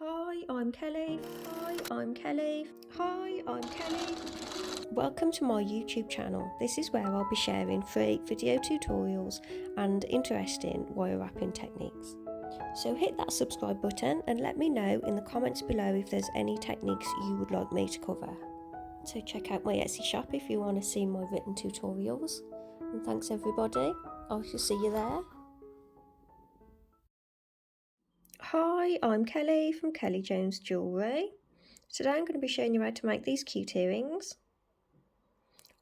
Hi, I'm Kelly. Hi, I'm Kelly. Hi, I'm Kelly. Welcome to my YouTube channel. This is where I'll be sharing free video tutorials and interesting wire wrapping techniques. So hit that subscribe button and let me know in the comments below if there's any techniques you would like me to cover. So check out my Etsy shop if you want to see my written tutorials. And thanks everybody. I shall see you there. Hi, I'm Kelly from Jewellery. Today I'm going to be showing you how to make these cute earrings.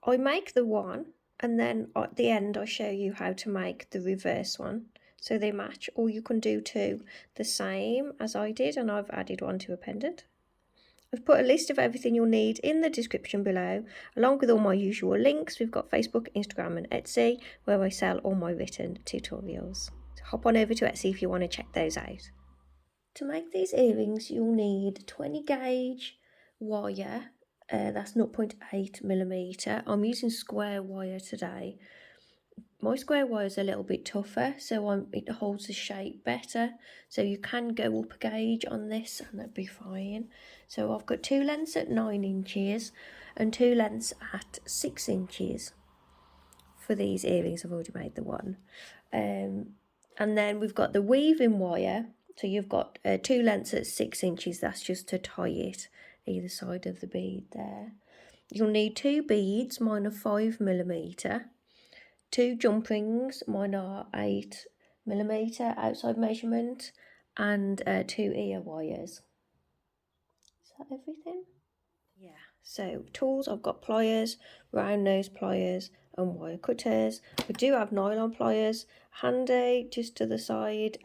I make the one and then at the end I show you how to make the reverse one so they match, or you can do two the same as I did and I've added one to a pendant. I've put a list of everything you'll need in the description below, along with all my usual links. We've got Facebook, Instagram and Etsy where I sell all my written tutorials. So hop on over to Etsy if you want to check those out. To make these earrings you'll need 20 gauge wire, that's 0.8mm. I'm using square wire today. My square wire is a little bit tougher, so it holds the shape better, so you can go up a gauge on this and that'd be fine. So I've got two lengths at 9 inches and two lengths at 6 inches for these earrings. I've already made the one. And then we've got the weaving wire. So you've got two lengths at 6 inches, that's just to tie it either side of the bead there. You'll need two beads, mine are 5mm, two jump rings, mine are 8mm outside measurement, and two ear wires. Is that everything? Yeah, so tools, I've got pliers, round nose pliers and wire cutters. We do have nylon pliers handy just to the side.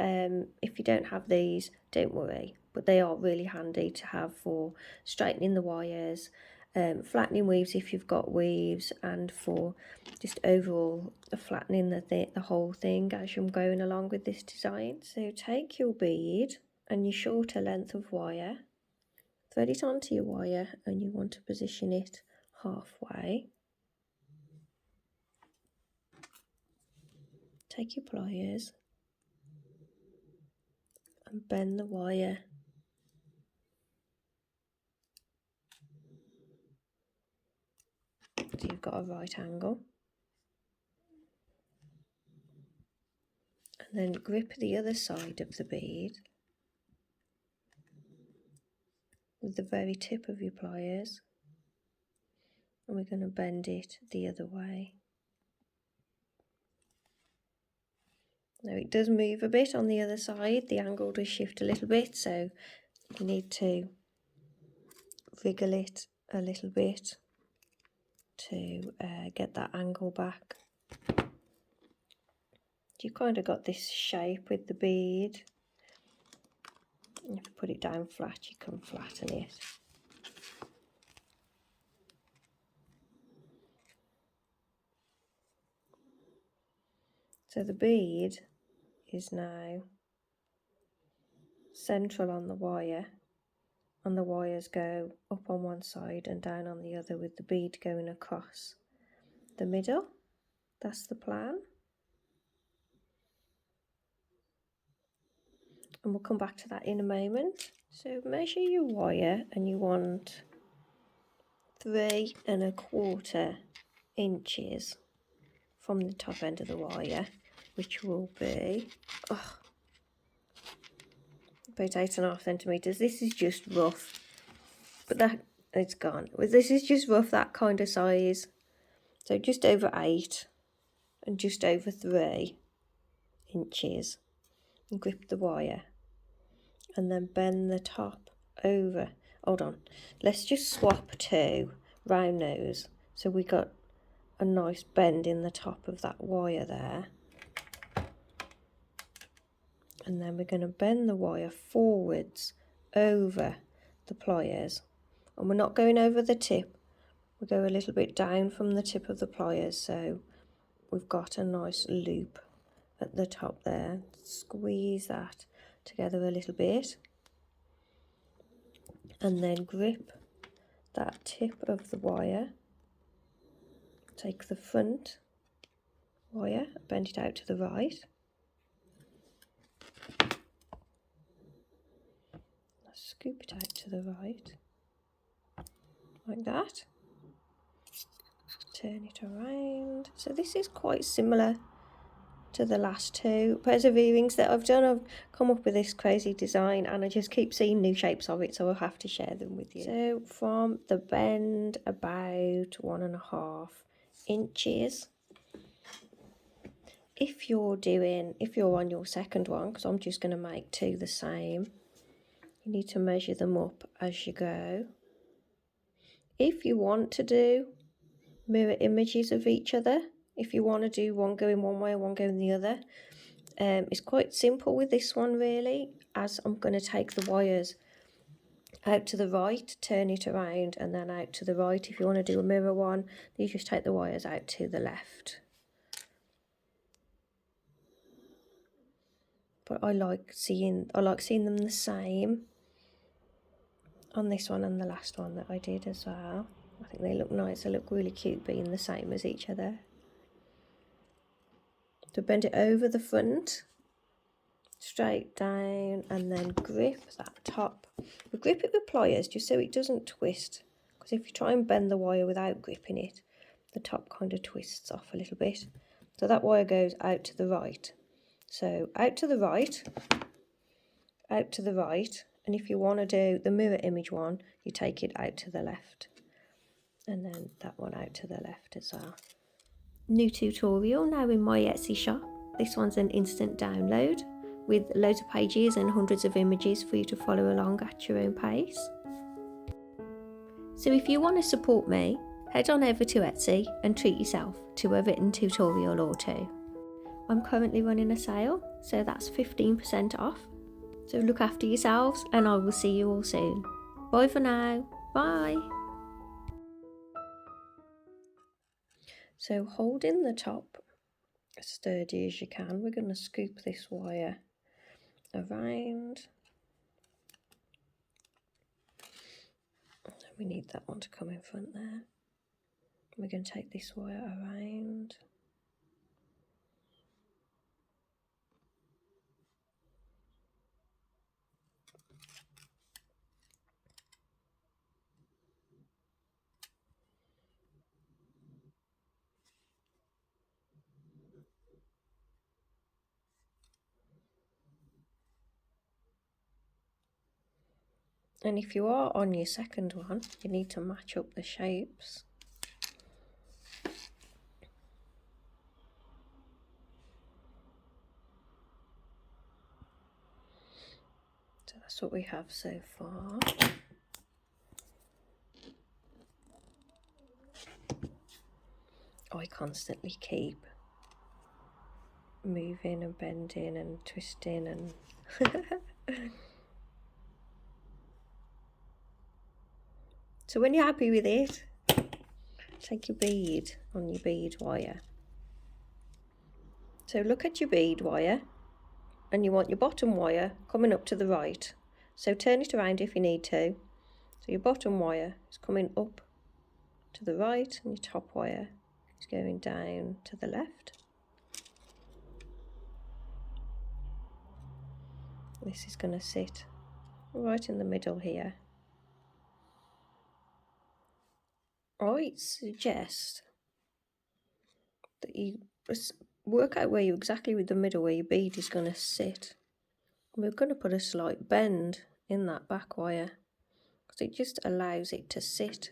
If you don't have these, don't worry, but they are really handy to have for straightening the wires, flattening weaves if you've got weaves, and for just overall flattening the whole thing as you're going along with this design. So take your bead and your shorter length of wire, thread it onto your wire, and you want to position it halfway. Take your pliers and bend the wire so you've got a right angle, and then grip the other side of the bead with the very tip of your pliers, and we're going to bend it the other way. Now it does move a bit on the other side, the angle does shift a little bit, so you need to wriggle it a little bit to get that angle back. You kind of got this shape with the bead. If you put it down flat, you can flatten it. So the bead is now central on the wire, and the wires go up on one side and down on the other, with the bead going across the middle. That's the plan. And we'll come back to that in a moment. So measure your wire, and you want 3¼ inches from the top end of the wire, which will be about 8½ centimeters. This is just rough, but that it's gone. This is just rough, that kind of size. So just over 8 and just over 3 inches. And grip the wire and then bend the top over. Hold on, let's just swap to round nose, so we got a nice bend in the top of that wire there. And then we're going to bend the wire forwards over the pliers, and we're not going over the tip, we go a little bit down from the tip of the pliers, so we've got a nice loop at the top there. Squeeze that together a little bit, and then grip that tip of the wire, take the front wire, bend it out to the right, scoop it out to the right, like that. Turn it around. So this is quite similar to the last two pairs of earrings that I've done. I've come up with this crazy design and I just keep seeing new shapes of it, so I'll have to share them with you. So from the bend about 1.5 inches. If you're on your second one, because I'm just going to make two the same, you need to measure them up as you go. If you want to do mirror images of each other, if you want to do one going one way, one going the other, it's quite simple with this one really, as I'm going to take the wires out to the right, turn it around and then out to the right. If you want to do a mirror one, you just take the wires out to the left. But I like seeing them the same on this one and the last one that I did as well. I think they look nice. They look really cute being the same as each other. So bend it over the front, straight down, and then grip that top. We grip it with pliers just so it doesn't twist, because if you try and bend the wire without gripping it, the top kind of twists off a little bit. So that wire goes out to the right. So out to the right, out to the right, and if you want to do the mirror image one, you take it out to the left, and then that one out to the left as well. New tutorial now in my Etsy shop. This one's an instant download with loads of pages and hundreds of images for you to follow along at your own pace. So if you want to support me, head on over to Etsy and treat yourself to a written tutorial or two. I'm currently running a sale, so that's 15% off. So look after yourselves and I will see you all soon. Bye for now. Bye. So holding the top as sturdy as you can, we're going to scoop this wire around. We need that one to come in front there. We're going to take this wire around. And if you are on your second one, you need to match up the shapes. So that's what we have so far. I constantly keep moving and bending and twisting and so when you're happy with it, take your bead on your bead wire. So look at your bead wire and you want your bottom wire coming up to the right. So turn it around if you need to. So your bottom wire is coming up to the right and your top wire is going down to the left. This is going to sit right in the middle here. I suggest that you work out where you exactly with the middle where your bead is going to sit. And we're going to put a slight bend in that back wire because it just allows it to sit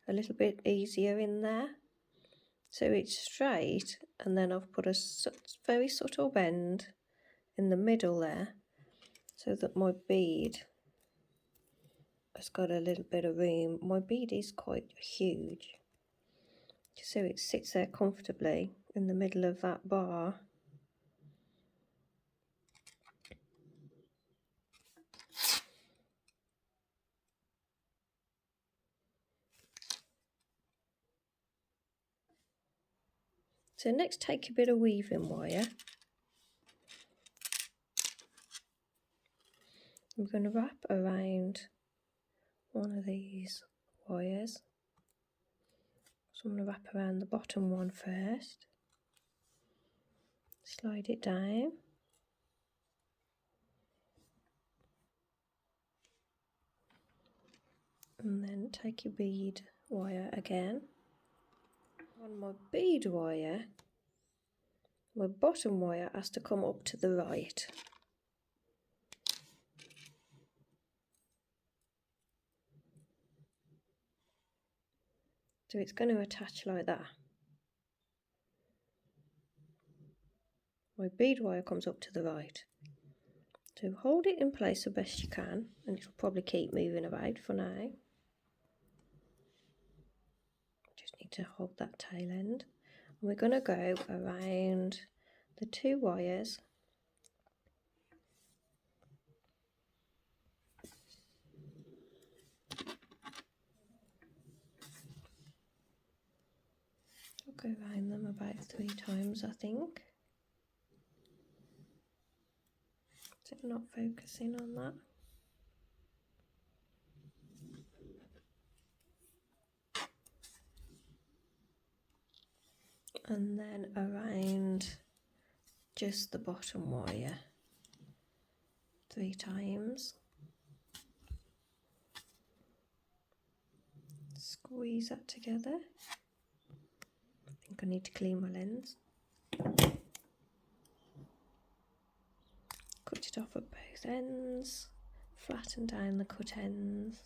a little bit easier in there. So it's straight, and then I've put a very subtle bend in the middle there so that my bead has got a little bit of room. My bead is quite huge, so it sits there comfortably in the middle of that bar. So next, take a bit of weaving wire. I'm going to wrap around one of these wires. So I'm going to wrap around the bottom one first. Slide it down. And take your bead wire again. On my bead wire, my bottom wire has to come up to the right. So it's going to attach like that. My bead wire comes up to the right. So hold it in place the best you can, and it'll probably keep moving about for now. Just need to hold that tail end. And we're going to go around the two wires. I'll go around them about 3 times, I think. Is it not focusing on that? And then around just the bottom wire 3 times. Squeeze that together. I think I need to clean my lens. Cut it off at both ends. Flatten down the cut ends.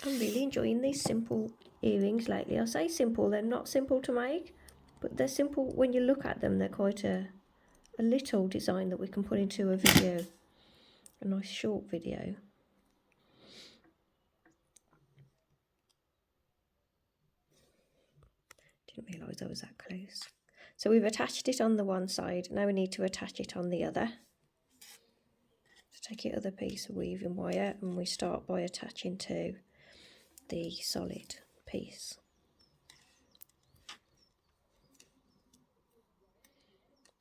I'm really enjoying these simple earrings lately. I say simple, they're not simple to make, but they're simple when you look at them. They're quite a little design that we can put into a video, a nice short video. Didn't realise I was that close. So we've attached it on the one side, now we need to attach it on the other. So take your other piece of weaving wire and we start by attaching to the solid piece.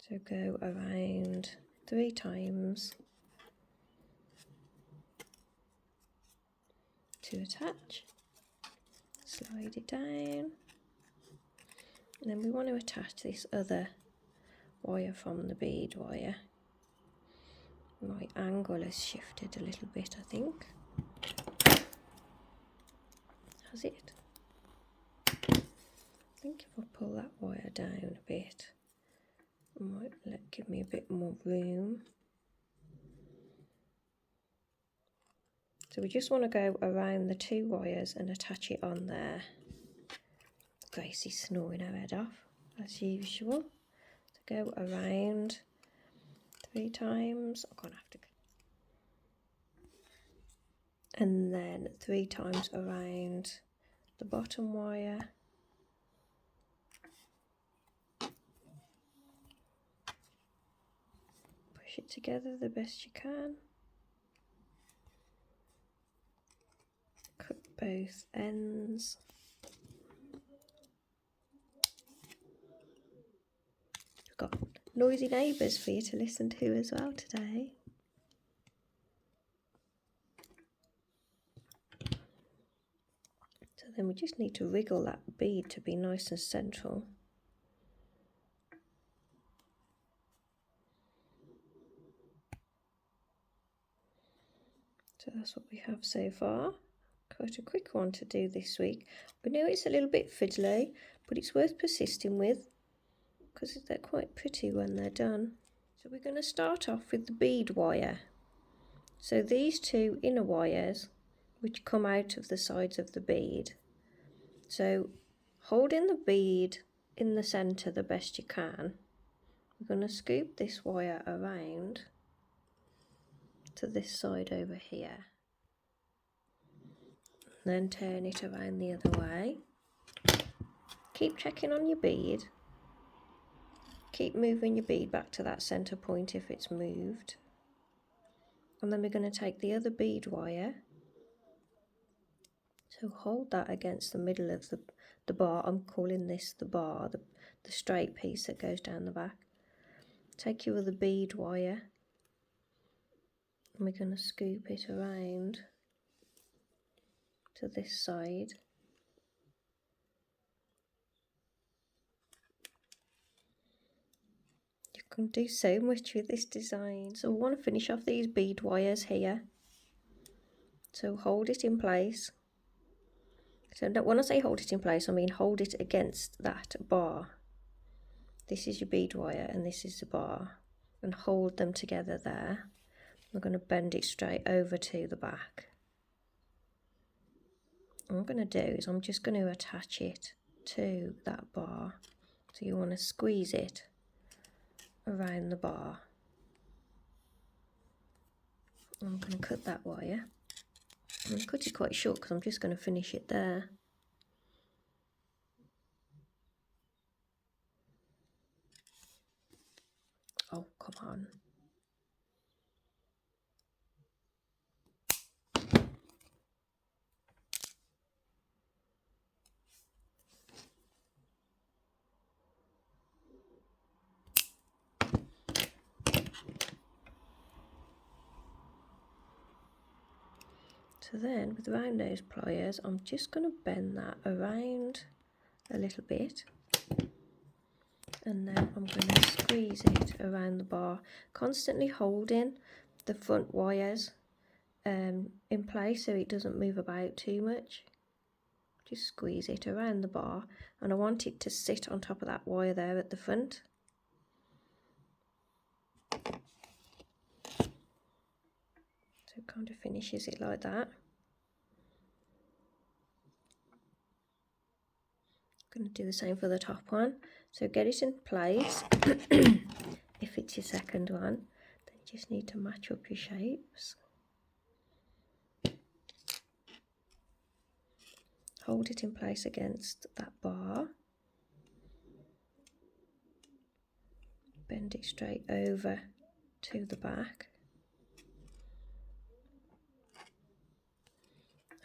So go around 3 times to attach, slide it down, and then we want to attach this other wire from the bead wire. My angle has shifted a little bit, I think. Has it? I think if I pull that wire down a bit, it might give me a bit more room. So we just want to go around the 2 wires and attach it on there. Gracie's snoring her head off, as usual. So go around 3 times. I'm gonna have to. And then 3 times around the bottom wire. Push it together the best you can. Cut both ends. We've got noisy neighbours for you to listen to as well today. So then we just need to wriggle that bead to be nice and central. So that's what we have so far. Quite a quick one to do this week. I know it's a little bit fiddly, but it's worth persisting with because they're quite pretty when they're done. So we're going to start off with the bead wire. So these 2 inner wires which come out of the sides of the bead. So holding the bead in the centre the best you can, we're going to scoop this wire around to this side over here. Then turn it around the other way. Keep checking on your bead. Keep moving your bead back to that centre point if it's moved. And then we're going to take the other bead wire. So hold that against the middle of the bar. I'm calling this the bar, the straight piece that goes down the back. Take your other bead wire and we're going to scoop it around to this side. You can do so much with this design. So we want to finish off these bead wires here. So hold it in place. So when I say hold it in place, I mean hold it against that bar. This is your bead wire and this is the bar, and hold them together there. I'm going to bend it straight over to the back. What I'm going to do is I'm just going to attach it to that bar. So you want to squeeze it around the bar. I'm going to cut that wire. I'm going to cut it quite short because I'm just going to finish it there. Oh, come on. So then with the round nose pliers, I'm just going to bend that around a little bit. And then I'm going to squeeze it around the bar, constantly holding the front wires in place so it doesn't move about too much. Just squeeze it around the bar, and I want it to sit on top of that wire there at the front. So it kind of finishes it like that. I'm going to do the same for the top one. So get it in place. If it's your second one, then you just need to match up your shapes. Hold it in place against that bar. Bend it straight over to the back.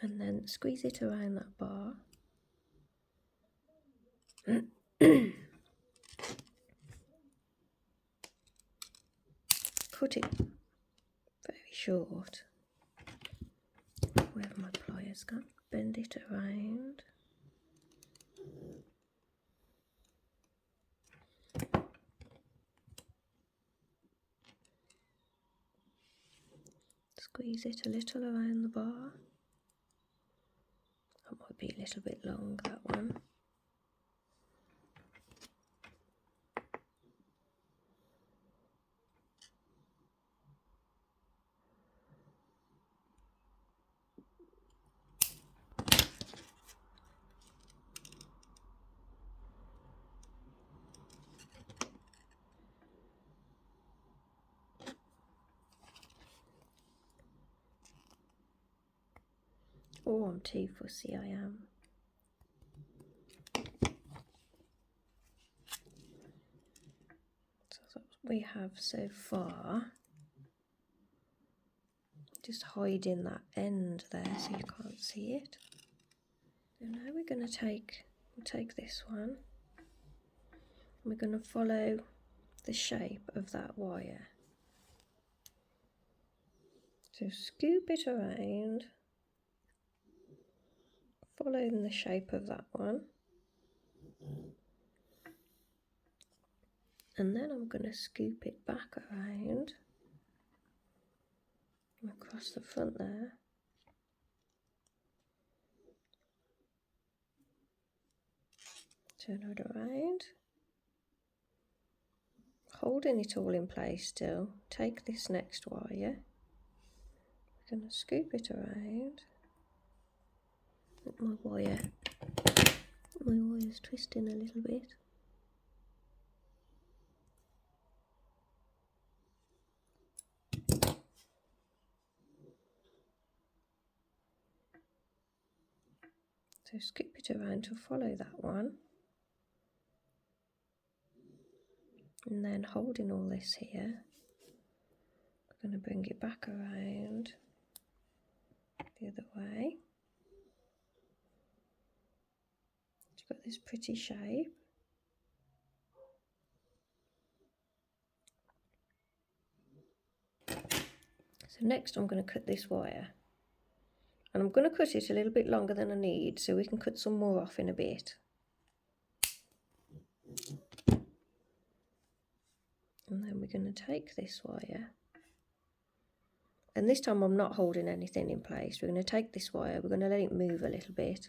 And then squeeze it around that bar. Cut it very short. Where have my pliers gone? Bend it around. Squeeze it a little around the bar. That might be a little bit long, that one. Oh, I'm too fussy, I am. So that's what we have so far. Just hiding that end there so you can't see it. So now we're going to take this one. We're going to follow the shape of that wire. So scoop it around, following the shape of that one. And then I'm going to scoop it back around across the front there. Turn it around. Holding it all in place still. Take this next wire. We're going to scoop it around. My wire's twisting a little bit. So scoop it around to follow that one. And then holding all this here, we're going to bring it back around the other way. It's got this pretty shape. So next I'm going to cut this wire. And I'm going to cut it a little bit longer than I need so we can cut some more off in a bit. And then we're going to take this wire, And this time I'm not holding anything in place. We're going to take this wire, we're going to let it move a little bit.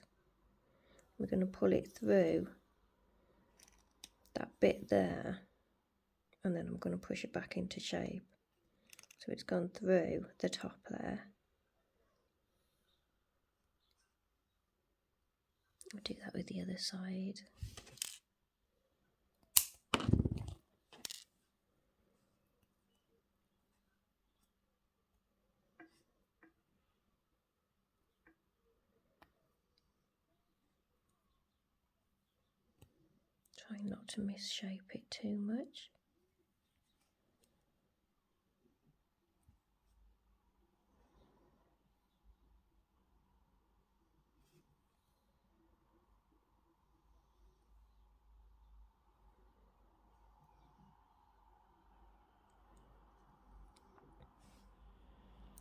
We're going to pull it through that bit there, and then I'm going to push it back into shape. So it's gone through the top there. I'll do that with the other side. Try not to misshape it too much.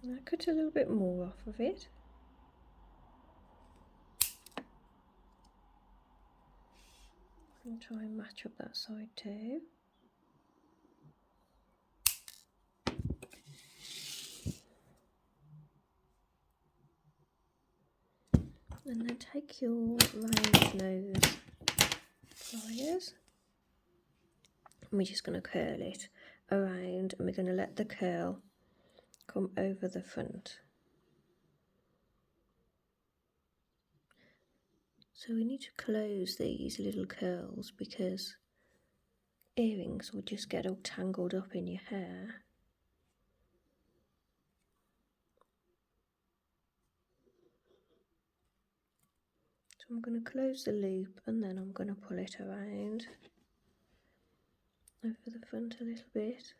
I cut a little bit more off of it. And try and match up that side too. And then take your round nose pliers, and we're just going to curl it around, and we're going to let the curl come over the front. So we need to close these little curls because earrings will just get all tangled up in your hair. So I'm going to close the loop, and then I'm going to pull it around over the front a little bit.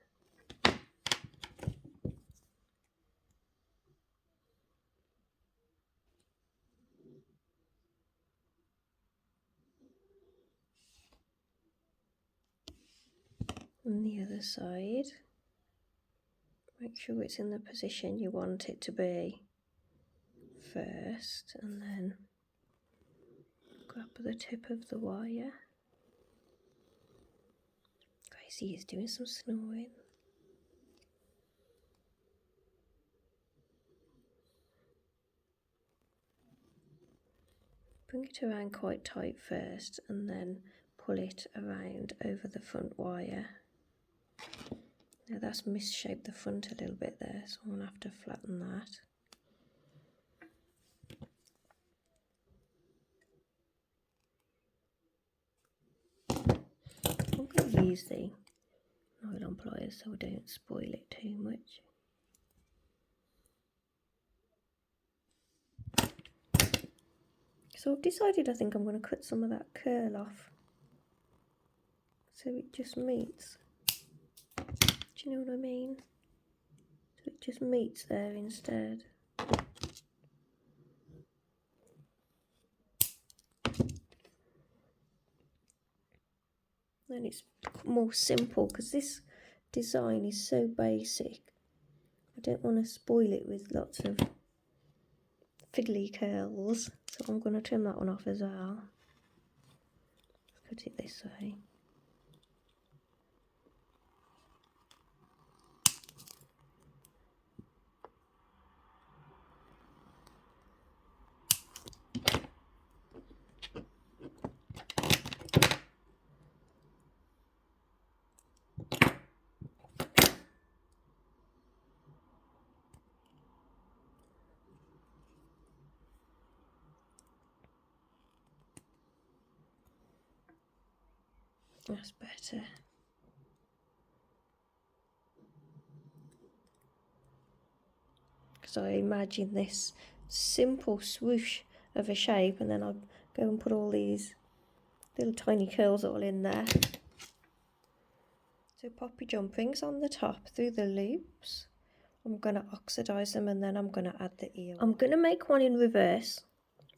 On the other side, make sure it's in the position you want it to be first, and then grab the tip of the wire. Gracie is doing some snoring. Bring it around quite tight first, and then pull it around over the front wire. Now that's misshaped the front a little bit there, so I'm going to have to flatten that. I'm going to use the nylon pliers so I don't spoil it too much. So I've decided I think I'm going to cut some of that curl off so it just meets. Do you know what I mean? So it just meets there instead. And it's more simple because this design is so basic. I don't want to spoil it with lots of fiddly curls, so I'm going to trim that one off as well. Cut it this way. That's better. Because I imagine this simple swoosh of a shape, and then I go and put all these little tiny curls all in there. So pop your jump rings on the top through the loops. I'm going to oxidize them, and then I'm going to add the ear. I'm going to make one in reverse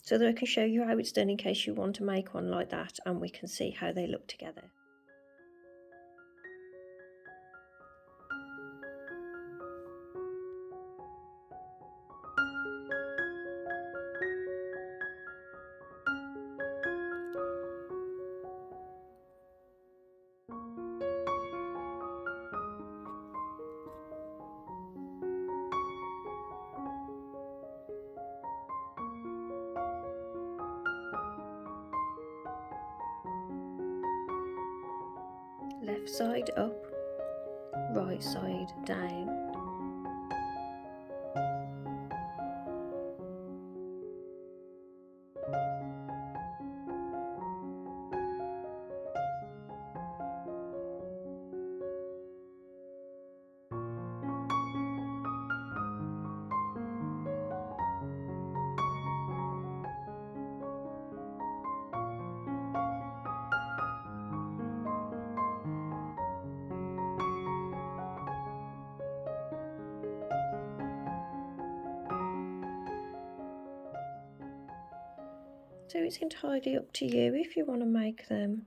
so that I can show you how it's done in case you want to make one like that, and we can see how they look together. left side up, right side down. So it's entirely up to you if you want to make them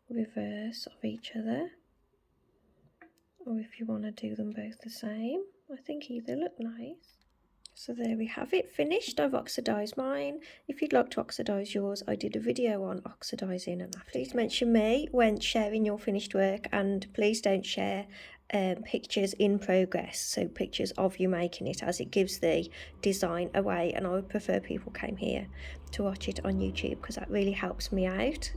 reverse of each other, or if you want to do them both the same. I think either look nice. So there we have it finished. I've oxidised mine. If you'd like to oxidise yours, I did a video on oxidising and after. Please mention me when sharing your finished work, and please don't share pictures in progress, so pictures of you making it, as it gives the design away, and I would prefer people came here to watch it on YouTube because that really helps me out.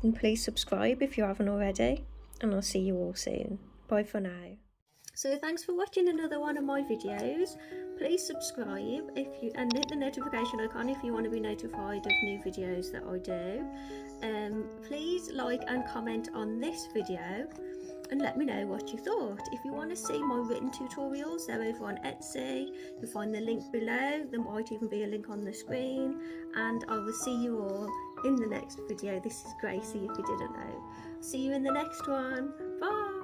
And please subscribe if you haven't already, and I'll see you all soon. Bye for now. So thanks for watching another one of my videos. Please subscribe and hit the notification icon if you want to be notified of new videos that I do. Please like and comment on this video and let me know what you thought. If you want to see my written tutorials, they're over on Etsy. You'll find the link below. There might even be a link on the screen. And I will see you all in the next video. This is Gracie, if you didn't know. See you in the next one. Bye.